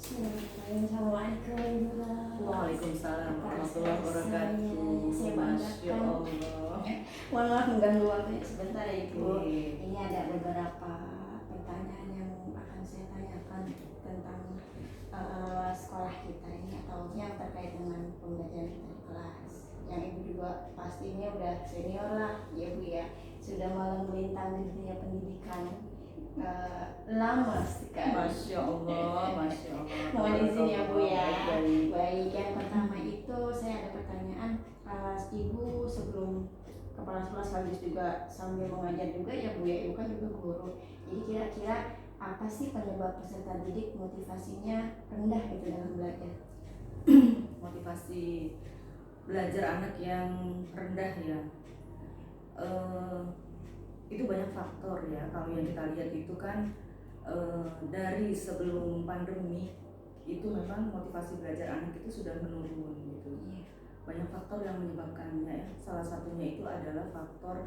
Assalamualaikum Waalaikumsalam warahmatullahi wabarakatuh. Saya Masya banggakan. Allah. Mohon maaf mengganggu waktunya sebentar ya Ibu. Iya. Ini ada beberapa pertanyaan yang akan saya tanyakan tentang sekolah kita ini atau yang terkait dengan pembelajaran kita di kelas. Yang Ibu juga pastinya udah senior lah ya Bu ya. Sudah malang melintang di dunia pendidikan lama sekali. Masya Allah, Masya Allah. Mohon izin ya Bu ya. Baik. Baik, yang pertama itu saya ada pertanyaan. Ibu sebelum kepala sekolah sekaligus juga sambil mengajar juga ya Bu ya, Ibu kan juga guru. Jadi kira-kira apa sih penyebab peserta didik motivasinya rendah gitu dalam belajar? Motivasi belajar anak yang rendah ya. Itu banyak faktor ya. Kalau yang kita lihat itu kan dari sebelum pandemi itu memang motivasi belajar anak itu sudah menurun gitu. Banyak faktor yang menyebabkannya ya. Salah satunya itu adalah faktor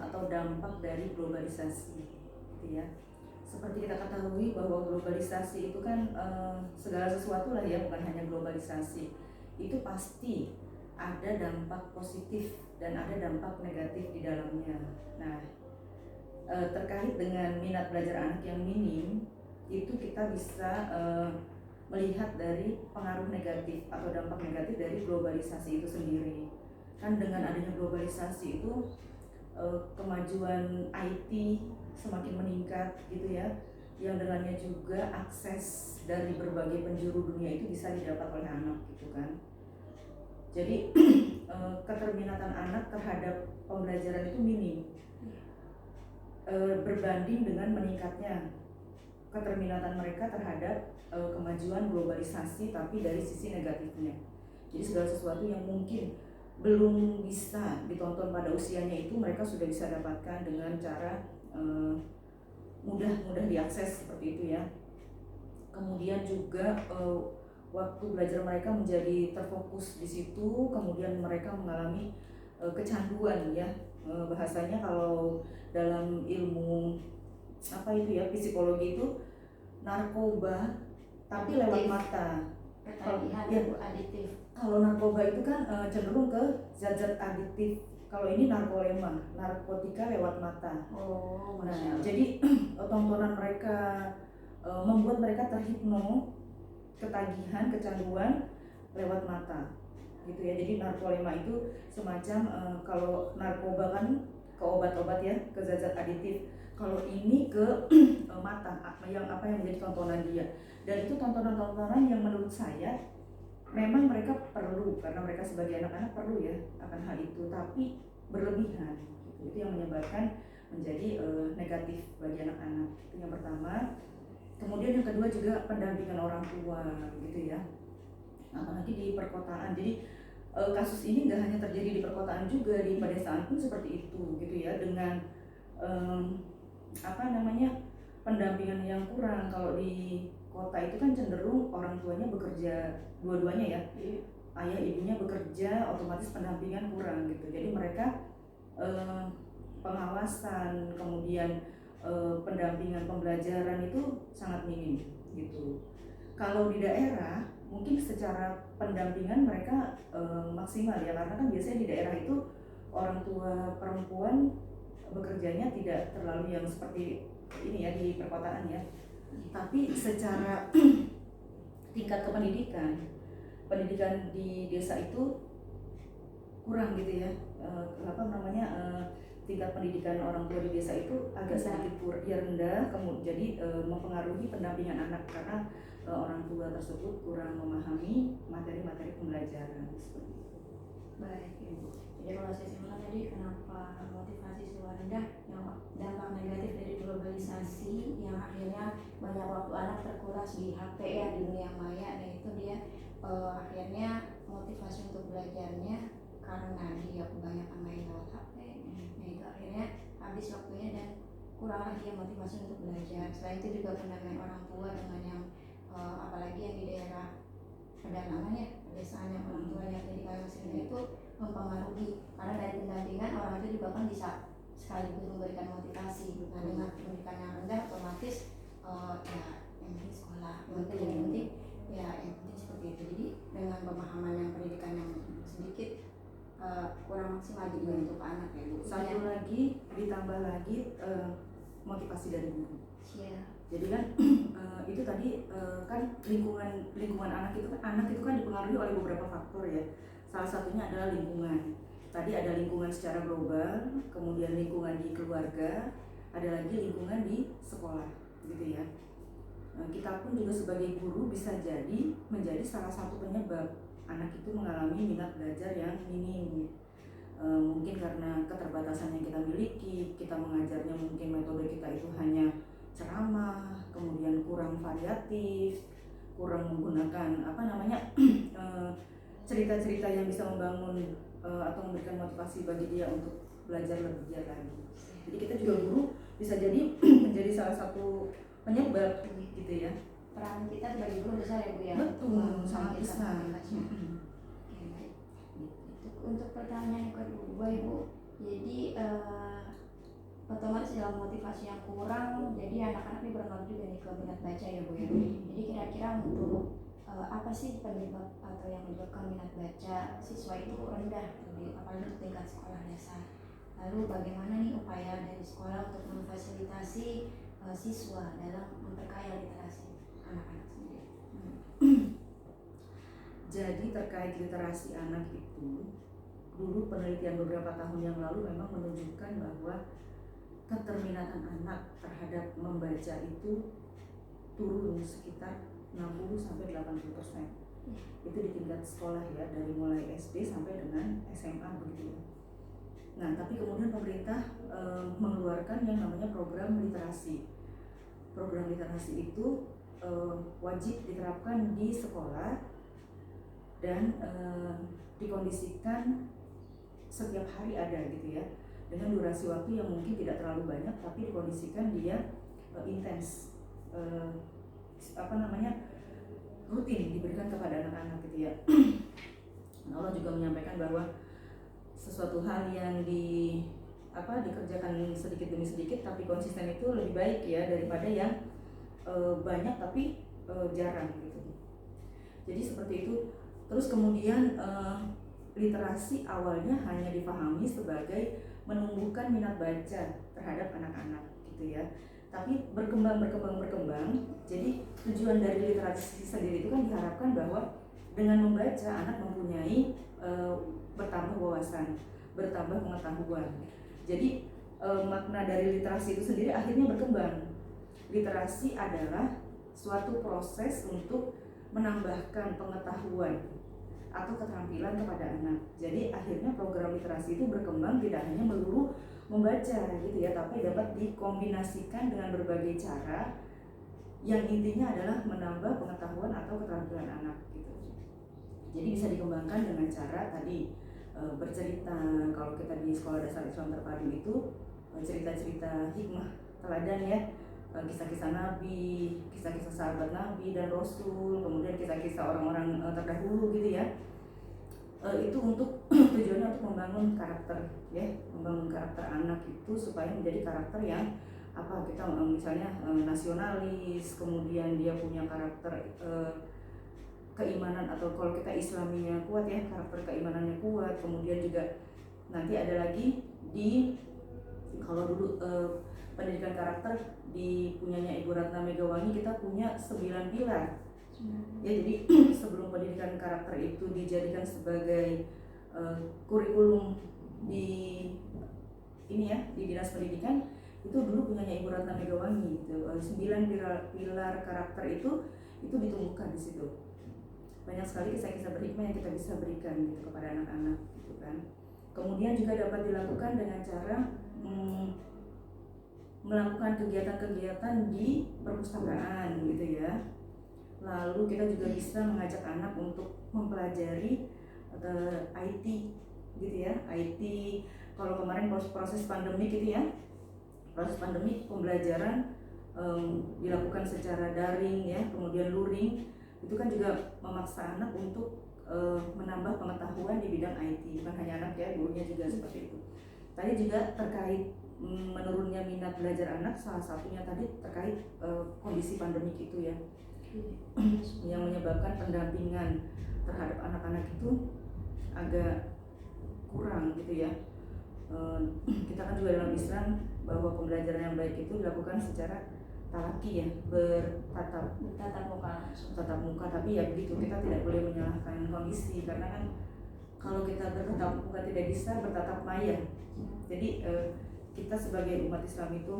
atau dampak dari globalisasi gitu ya. Seperti kita ketahui bahwa globalisasi itu kan segala sesuatu lah ya, bukan hanya globalisasi. Itu pasti ada dampak positif dan ada dampak negatif di dalamnya. Nah, terkait dengan minat belajar anak yang minim, itu kita bisa melihat dari pengaruh negatif atau dampak negatif dari globalisasi itu sendiri. Kan dengan adanya globalisasi itu kemajuan IT semakin meningkat gitu ya, yang dengannya juga akses dari berbagai penjuru dunia itu bisa didapat oleh anak gitu kan. Jadi keterminatan anak terhadap pembelajaran itu minim berbanding dengan meningkatnya keterminatan mereka terhadap kemajuan globalisasi, tapi dari sisi negatifnya. Jadi segala sesuatu yang mungkin belum bisa ditonton pada usianya itu mereka sudah bisa dapatkan dengan cara mudah diakses seperti itu ya. Kemudian juga waktu belajar mereka menjadi terfokus di situ, kemudian mereka mengalami kecanduan ya. Bahasanya kalau dalam ilmu apa itu ya, psikologi itu narkoba tapi lewat mata. Aditif. Kalau narkoba itu kan cenderung ke zat-zat aditif. Kalau ini narkotika lewat mata. Nah, jadi tontonan mereka membuat mereka terhipno, ketagihan, kecanduan lewat mata. Gitu ya. Jadi narkolema itu semacam kalau narkoba kan ke obat-obat ya, ke zat-zat aditif. Kalau ini ke mata, yang menjadi tontonan dia. Dan itu tontonan-tontonan yang menurut saya memang mereka perlu, karena mereka sebagai anak-anak perlu ya akan hal itu, tapi berlebihan gitu. Itu yang menyebabkan menjadi negatif bagi anak-anak. Itu yang pertama. Kemudian yang kedua juga pendampingan orang tua gitu ya, apalagi di perkotaan. Jadi kasus ini nggak hanya terjadi di perkotaan, juga di pedesaan pun seperti itu gitu ya, dengan pendampingan yang kurang. Kalau di kota itu kan cenderung orang tuanya bekerja dua-duanya ya, ayah ibunya bekerja, otomatis pendampingan kurang gitu. Jadi mereka pengawasan, kemudian pendampingan pembelajaran itu sangat minim gitu. Kalau di daerah mungkin secara pendampingan mereka maksimal ya, karena kan biasanya di daerah itu orang tua perempuan bekerjanya tidak terlalu yang seperti ini ya di perkotaan ya. Tapi secara tingkat pendidikan di desa itu kurang gitu ya. Tingkat pendidikan orang tua di desa itu agak sedikit rendah, kemudian jadi mempengaruhi pendampingan anak karena orang tua tersebut kurang memahami materi-materi pembelajaran seperti itu. Baik Ibu. Jadi kalau saya simpulkan tadi, kenapa motivasi siswa rendah, yang dampak negatif dari globalisasi yang akhirnya banyak waktu anak terkuras di HP ya, di dunia maya, dan itu dia akhirnya motivasi untuk belajarnya karena dia kebanyakan main lewat HP. Nah itu akhirnya habis waktunya dan kurang lagi motivasi untuk belajar. Selain itu juga pendampingan orang tua dengan yang apalagi yang di daerah pedalaman ya, pedesaan yang orang tuanya jadi kalian itu mempengaruhi, karena dari pendampingan orang itu juga kan bisa sekaligus memberikan motivasi. Nah dengan pendidikan yang rendah otomatis ya yang penting sekolah, yang penting seperti itu. Jadi dengan pemahaman yang pendidikan yang sedikit kurang maksimal gitu untuk anak ya Bu. Satu lagi ditambah lagi motivasi dari guru. Iya. Jadi kan itu tadi kan lingkungan anak itu kan dipengaruhi oleh beberapa faktor ya. Salah satunya adalah lingkungan. Tadi ada lingkungan secara global, kemudian lingkungan di keluarga, ada lagi lingkungan di sekolah, gitu ya. Kita pun juga sebagai guru bisa jadi menjadi salah satu penyebab anak itu mengalami minat belajar yang minim. Mungkin karena keterbatasan yang kita miliki, kita mengajarnya mungkin metode kita itu hanya ceramah, kemudian kurang variatif, kurang menggunakan cerita-cerita yang bisa membangun atau memberikan motivasi bagi dia untuk belajar lebih giat lagi. Jadi kita juga guru bisa jadi menjadi salah satu penyebab gitu ya. Peran kita sebagai guru besar ya Bu ya. Betul, sangat besar. Untuk pertanyaan kedua Ibu, jadi otomatis dalam motivasi yang kurang, jadi anak-anak ini berpengaruh juga nih ke minat baca ya Bu ya. Jadi kira-kira untuk apa sih penyebab atau yang menyebabkan minat baca siswa itu rendah, apalagi untuk tingkat sekolah dasar. Lalu bagaimana nih upaya dari sekolah untuk memfasilitasi siswa dalam memperkaya literasi anak-anak sendiri? Jadi terkait literasi anak itu, dulu penelitian beberapa tahun yang lalu memang menunjukkan bahwa keterminatan anak terhadap membaca itu turun sekitar 60-80%. Itu di tingkat sekolah ya, dari mulai SD sampai dengan SMA begitu ya. Nah, tapi kemudian pemerintah mengeluarkan yang namanya program literasi. Program literasi itu wajib diterapkan di sekolah dan dikondisikan setiap hari ada gitu ya, dengan durasi waktu yang mungkin tidak terlalu banyak, tapi dikondisikan dia intens, rutin diberikan kepada anak-anak gitu ya. Allah juga menyampaikan bahwa sesuatu hal yang dikerjakan sedikit demi sedikit tapi konsisten itu lebih baik ya daripada yang banyak tapi jarang gitu. Jadi seperti itu. Terus kemudian literasi awalnya hanya dipahami sebagai menumbuhkan minat baca terhadap anak-anak gitu ya. Tapi berkembang. Jadi tujuan dari literasi sendiri itu kan diharapkan bahwa dengan membaca anak mempunyai bertambah wawasan, bertambah pengetahuan. Jadi makna dari literasi itu sendiri akhirnya berkembang. Literasi adalah suatu proses untuk menambahkan pengetahuan atau keterampilan kepada anak. Jadi akhirnya program literasi itu berkembang tidak hanya melulu membaca gitu ya, tapi dapat dikombinasikan dengan berbagai cara yang intinya adalah menambah pengetahuan atau keterampilan anak gitu. Jadi bisa dikembangkan dengan cara tadi bercerita. Kalau kita di Sekolah Dasar Islam Terpadu itu cerita-cerita hikmah teladan ya, kisah-kisah Nabi, kisah-kisah sahabat Nabi dan Rasul, kemudian kisah-kisah orang-orang terdahulu gitu ya. Itu untuk tujuannya untuk membangun karakter ya, membangun karakter anak itu supaya menjadi karakter yang kita misalnya nasionalis, kemudian dia punya karakter keimanan, atau kalau kita Islaminya kuat ya, karakter keimanannya kuat. Kemudian juga nanti ada lagi kalau dulu pendidikan karakter di punyanya Ibu Ratna Megawangi, kita punya 9 pilar. Ya, jadi sebelum pendidikan karakter itu dijadikan sebagai kurikulum di Dinas Pendidikan, itu dulu punyanya Ibu Ratna Megawangi gitu. 9 pilar karakter itu ditumbuhkan di situ. Banyak sekali kisah-kisah berhikmah yang kita bisa berikan gitu kepada anak-anak gitu kan. Kemudian juga dapat dilakukan dengan cara melakukan kegiatan-kegiatan di perpustakaan gitu ya. Lalu kita juga bisa mengajak anak untuk mempelajari IT gitu ya. IT kalau kemarin proses pandemi gitu ya, proses pandemi pembelajaran dilakukan secara daring ya, kemudian luring, itu kan juga memaksa anak untuk menambah pengetahuan di bidang IT. Bukan hanya anak ya, gurunya juga seperti itu. Tadi juga terkait menurunnya minat belajar anak, salah satunya tadi terkait kondisi pandemik itu ya. yang menyebabkan pendampingan terhadap anak-anak itu agak kurang gitu ya. Kita kan juga dalam Islam bahwa pembelajaran yang baik itu dilakukan secara talaki ya, tatap muka, tapi ya begitu, kita tidak boleh menyalahkan kondisi karena kan kalau kita bertatap muka tidak bisa bertatap maya. Jadi kita sebagai umat Islam itu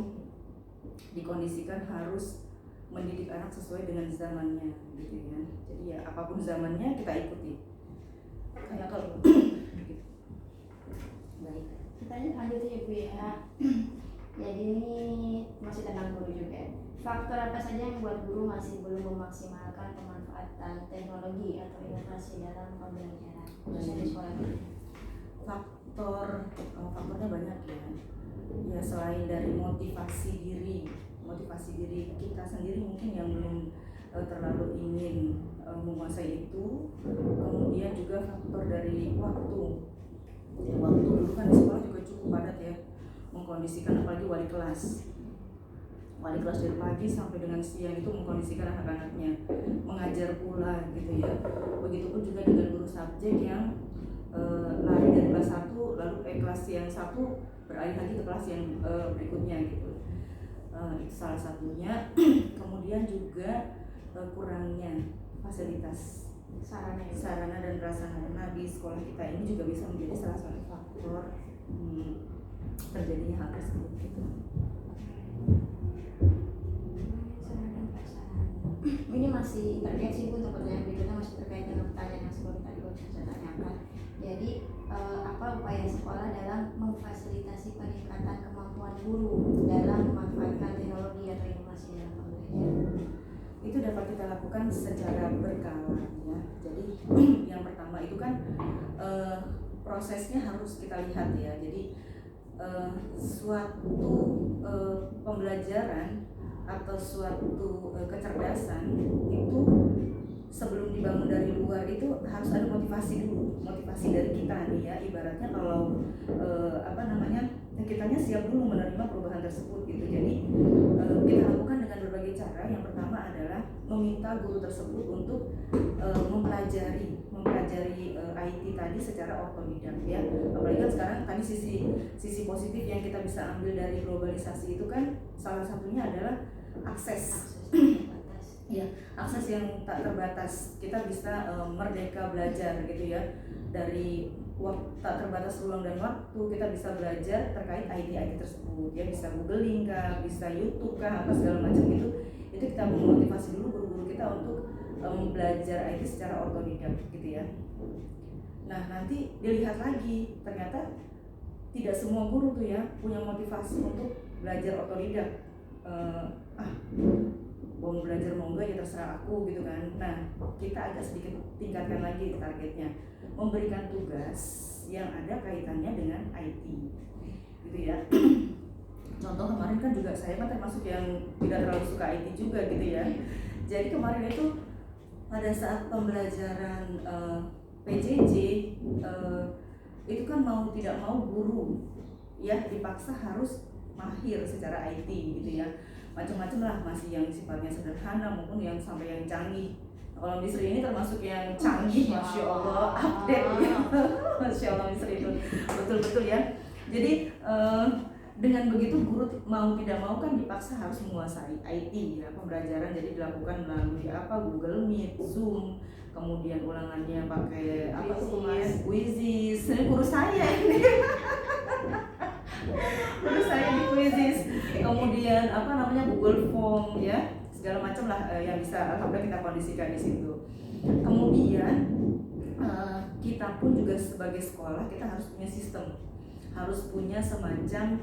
dikondisikan harus mendidik anak sesuai dengan zamannya gitu ya. Jadi ya apapun zamannya kita ikuti. Kayak kalau baik. Kita lanjut ya Bu ya. Jadi ini masih tentang guru juga. Faktor apa saja yang membuat guru masih belum memaksimalkan pemanfaatan teknologi atau inovasi dalam pembelajaran khususnya di sekolah? Faktornya banyak ya. Ya selain dari motivasi diri kita sendiri mungkin yang belum terlalu ingin menguasai itu. Kemudian juga faktor dari waktu. Ya, waktu dulu kan di sekolah juga cukup padat ya, mengkondisikan apalagi wali kelas dari pagi sampai dengan siang itu mengkondisikan anak-anaknya, mengajar pula gitu ya. Begitupun juga dengan guru subjek yang lari dari kelas 1 lalu kelas yang 1 beralih lagi ke kelas yang berikutnya gitu. Itu salah satunya. Kemudian juga kurangnya fasilitas sarana dan prasarana di sekolah kita ini juga bisa menjadi salah satu faktor terjadinya hal tersebut gitu. Ini masih terkait sih Bu, untuk pertanyaan berikutnya masih terkait dengan pertanyaan yang sebelum tadi saya tanyakan. Jadi apa upaya sekolah dalam memfasilitasi peningkatan kemampuan guru dalam memanfaatkan teknologi atau inovasi dalam pembelajaran? Itu dapat kita lakukan secara berkala ya. Jadi yang pertama itu kan prosesnya harus kita lihat ya. Jadi suatu pembelajaran atau suatu kecerdasan itu sebelum dibangun dari luar itu harus ada motivasi dulu, motivasi dari kita nih ya. Ibaratnya kalau kitanya siap dulu menerima perubahan tersebut gitu. Jadi kita lakukan dengan berbagai cara. Yang pertama adalah meminta guru tersebut untuk mempelajari IT tadi secara otodidak ya. Apalagi kan sekarang tadi sisi positif yang kita bisa ambil dari globalisasi itu kan salah satunya adalah akses ya, akses yang tak terbatas. Kita bisa merdeka belajar gitu ya. Dari tak terbatas ruang dan waktu kita bisa belajar terkait IT tersebut ya, bisa googling kah, bisa YouTube kah, apa segala macam itu kita memotivasi dulu guru-guru kita untuk belajar IT secara otodidak gitu ya. Nah nanti dilihat lagi, ternyata tidak semua guru tuh ya punya motivasi untuk belajar otodidak. Mau belajar mau enggak ya terserah aku gitu kan. Nah kita agak sedikit tingkatkan lagi targetnya, memberikan tugas yang ada kaitannya dengan IT gitu ya. Contoh kemarin kan juga saya kan termasuk yang tidak terlalu suka IT juga gitu ya. Jadi kemarin itu pada saat pembelajaran PJJ itu kan mau tidak mau guru ya dipaksa harus mahir secara IT gitu ya. Macam-macam lah, masih yang sifatnya sederhana maupun yang sampai yang canggih. Kalau Misri ini termasuk yang canggih, Masya Allah, update ya. Masya Allah Misri itu betul-betul ya. Jadi dengan begitu guru mau tidak mau kan dipaksa harus menguasai IT ya. Pembelajaran jadi dilakukan melalui Google Meet, Zoom, kemudian ulangannya pakai Quizzes. Ini guru saya ini. Guru saya di Quizzes. Kemudian Google Form ya, segala macam lah yang bisa alhamdulillah kita kondisikan di situ. Kemudian kita pun juga sebagai sekolah kita harus punya sistem, harus punya semacam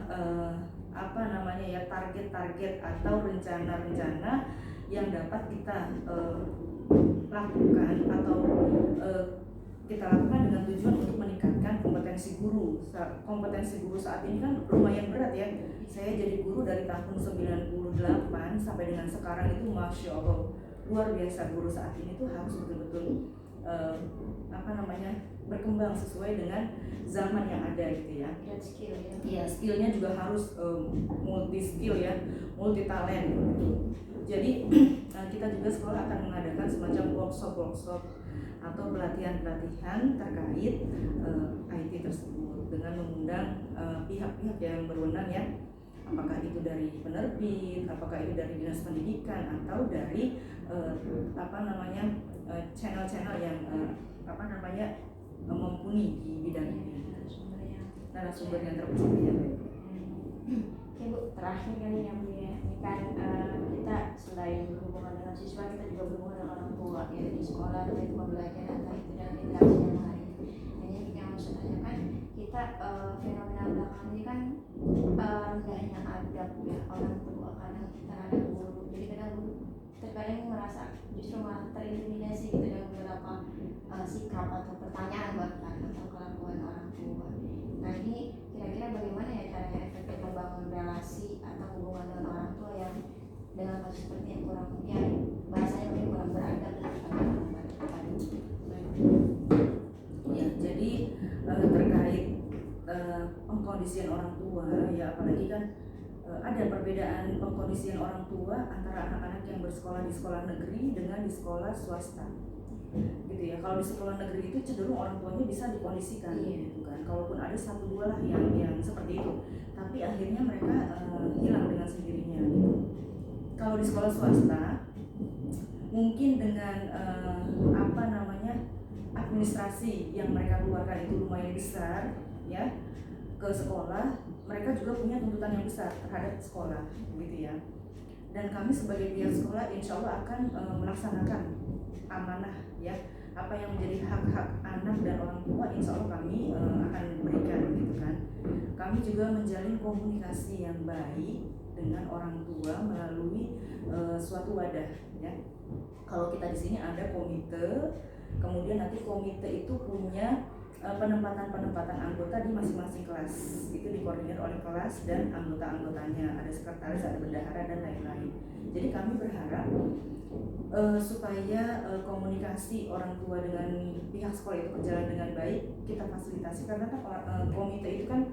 target-target atau rencana-rencana yang dapat kita lakukan atau kita lakukan dengan tujuan untuk meningkatkan kompetensi guru. Kompetensi guru saat ini kan lumayan berat ya. Saya jadi guru dari tahun 98 sampai dengan sekarang itu Masya Allah luar biasa. Guru saat ini tuh harus betul-betul berkembang sesuai dengan zaman yang ada gitu ya. Dan skill ya. Iya, skillnya juga harus multi skill ya, multi talent gitu. Jadi kita kita juga sekolah akan mengadakan semacam workshop atau pelatihan-pelatihan terkait IT tersebut dengan mengundang pihak-pihak yang berwenang ya, apakah itu dari penerbit, apakah itu dari dinas pendidikan, atau dari channel-channel yang mumpuni di bidang ini, narasumber yang terpercaya. Oke Bu, terakhir kali yang Bu ya, ini kan kita selain berhubungan dengan siswa, kita juga berhubungan dengan orang tua ya, di sekolah, dari pembelajaran, entah itu dalam interaksi yang lain. Hanya yang mau saya tanyakan, kita fenomena belakangan ini kan rendahnya adab ya orang tua kadang terhadap guru. Jadi kadang guru terkadang merasa justru malah terintimidasi gitu dengan beberapa sikap atau pertanyaan bahkan atau kelakuan orang tua. Nah ini kira-kira bagaimana ya caranya efektif membangun relasi atau hubungan dengan orang tua yang dengan kasus seperti yang kurang ya bahasanya mungkin kurang beradab dan kurang beradab. Ya, jadi terkait pengkondisian orang tua ya, apalagi kan ada perbedaan pengkondisian orang tua antara anak-anak yang bersekolah di sekolah negeri dengan di sekolah swasta gitu ya. Kalau di sekolah negeri itu cenderung orang tuanya bisa dikondisikan gitu kan, kalaupun ada satu dua lah yang seperti itu, tapi akhirnya mereka hilang dengan sendirinya gitu. Kalau di sekolah swasta mungkin dengan administrasi yang mereka keluarkan itu lumayan besar ya ke sekolah, mereka juga punya tuntutan yang besar terhadap sekolah gitu ya. Dan kami sebagai pihak sekolah insya Allah akan melaksanakan amanah ya, apa yang menjadi hak-hak anak dan orang tua insya Allah kami akan berikan gitu kan. Kami juga menjalin komunikasi yang baik dengan orang tua melalui suatu wadah ya. Kalau kita di sini ada komite, kemudian nanti komite itu punya penempatan anggota di masing-masing kelas, itu dikoordinir oleh kelas dan anggota-anggotanya, ada sekretaris, ada bendahara dan lain-lain. Jadi kami berharap supaya komunikasi orang tua dengan pihak sekolah itu berjalan dengan baik, kita fasilitasi karena kan komite itu kan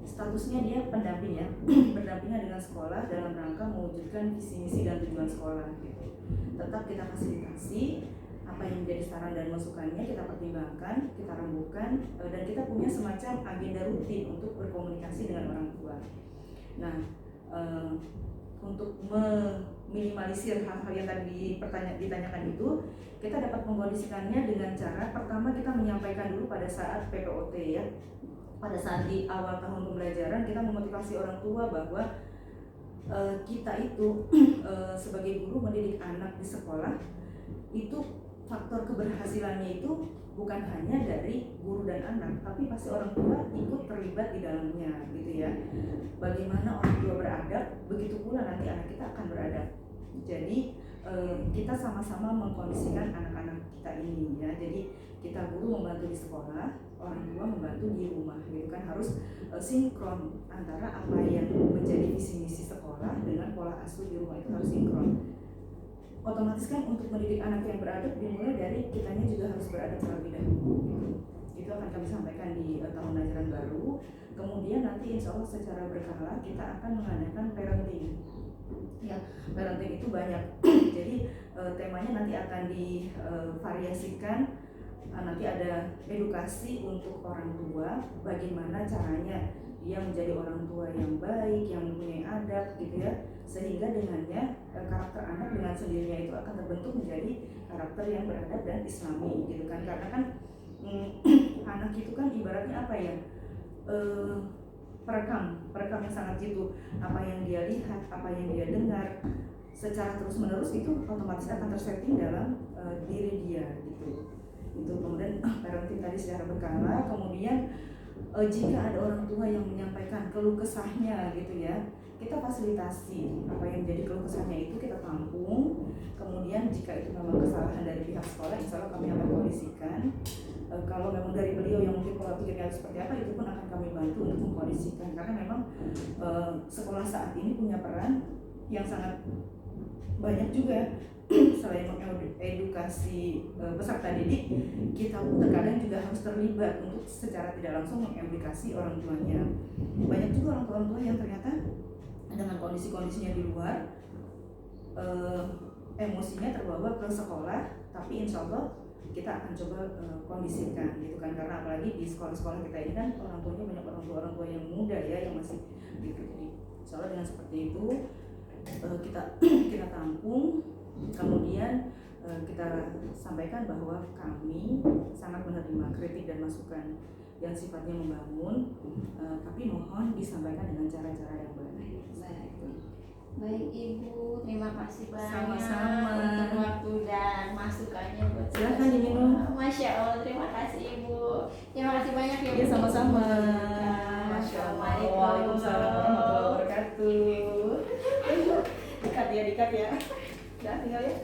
statusnya dia pendamping ya, berdampingan dengan sekolah dalam rangka mewujudkan visi misi dan tujuan sekolah gitu. Tetap kita fasilitasi, apa yang menjadi saran dan masukannya kita pertimbangkan, kita rembukan, dan kita punya semacam agenda rutin untuk berkomunikasi dengan orang tua. Nah, untuk meminimalisir hal-hal yang tadi ditanyakan itu, kita dapat mengkondisikannya dengan cara pertama kita menyampaikan dulu pada saat PPOT ya. Pada saat di awal tahun pembelajaran kita memotivasi orang tua bahwa kita itu sebagai guru mendidik anak di sekolah itu faktor keberhasilannya itu bukan hanya dari guru dan anak, tapi pasti orang tua ikut terlibat di dalamnya gitu ya. Bagaimana orang tua beradab, begitu pula nanti anak kita akan beradab. Jadi kita sama-sama mengkondisikan anak-anak kita ini ya. Jadi kita guru membantu di sekolah, orang tua membantu di rumah gitu kan, harus sinkron antara apa yang menjadi visi misi sekolah dengan pola asuh di rumah, itu harus sinkron. Otomatis kan untuk mendidik anak yang beradab dimulai dari kitanya juga harus beradab terlebih dahulu. Itu akan kami sampaikan di tahun ajaran baru. Kemudian nanti insya Allah secara berkala kita akan mengadakan parenting. Ya, parenting itu banyak. Jadi temanya nanti akan divariasikan. Nanti ada edukasi untuk orang tua, bagaimana caranya dia menjadi orang tua yang baik, yang mempunyai adab gitu ya, sehingga dengannya karakter anak dengan sendirinya itu akan terbentuk menjadi karakter yang beradab dan islami gitu kan. Karena kan anak itu kan ibaratnya apa ya, perekam yang sangat jitu, apa yang dia lihat, apa yang dia dengar secara terus menerus itu otomatis akan tersetting dalam diri dia gitu. Itu kemudian parenting tadi secara berkala. Kemudian jika ada orang tua yang menyampaikan keluh kesahnya gitu ya, kita fasilitasi apa yang jadi keluh kesahnya itu kita tampung. Kemudian jika itu memang kesalahan dari pihak sekolah, insya Allah kami akan kondisikan. Kalau memang dari beliau yang mungkin pola pikirnya seperti apa, itu pun akan kami bantu untuk mengkondisikan. Karena memang sekolah saat ini punya peran yang sangat banyak juga. Selain mengedukasi peserta didik, kita pun terkadang juga harus terlibat untuk secara tidak langsung mengedukasi orang tuanya. Banyak juga orang tua yang ternyata dengan kondisi-kondisinya di luar, emosinya terbawa ke sekolah, tapi insya Allah kita akan coba kondisikan gitu kan, karena apalagi di sekolah-sekolah kita ini kan orang tuanya banyak orang tua yang muda ya, yang masih gitu. Jadi insya Allah dengan seperti itu kita tampung, kemudian kita sampaikan bahwa kami sangat menerima kritik dan masukan yang sifatnya membangun, tapi mohon disampaikan dengan cara-cara yang baik. Baik Ibu, terima kasih banyak Sama-sama untuk waktu dan masukannya buat kita Silahkan semua. diminum. Masya Allah, terima kasih Ibu. Terima kasih banyak ya Bu. Ya sama-sama. Masya Allah. Waalaikumsalam warahmatullahi wabarakatuh. Dikat ya. Udah tinggal ya.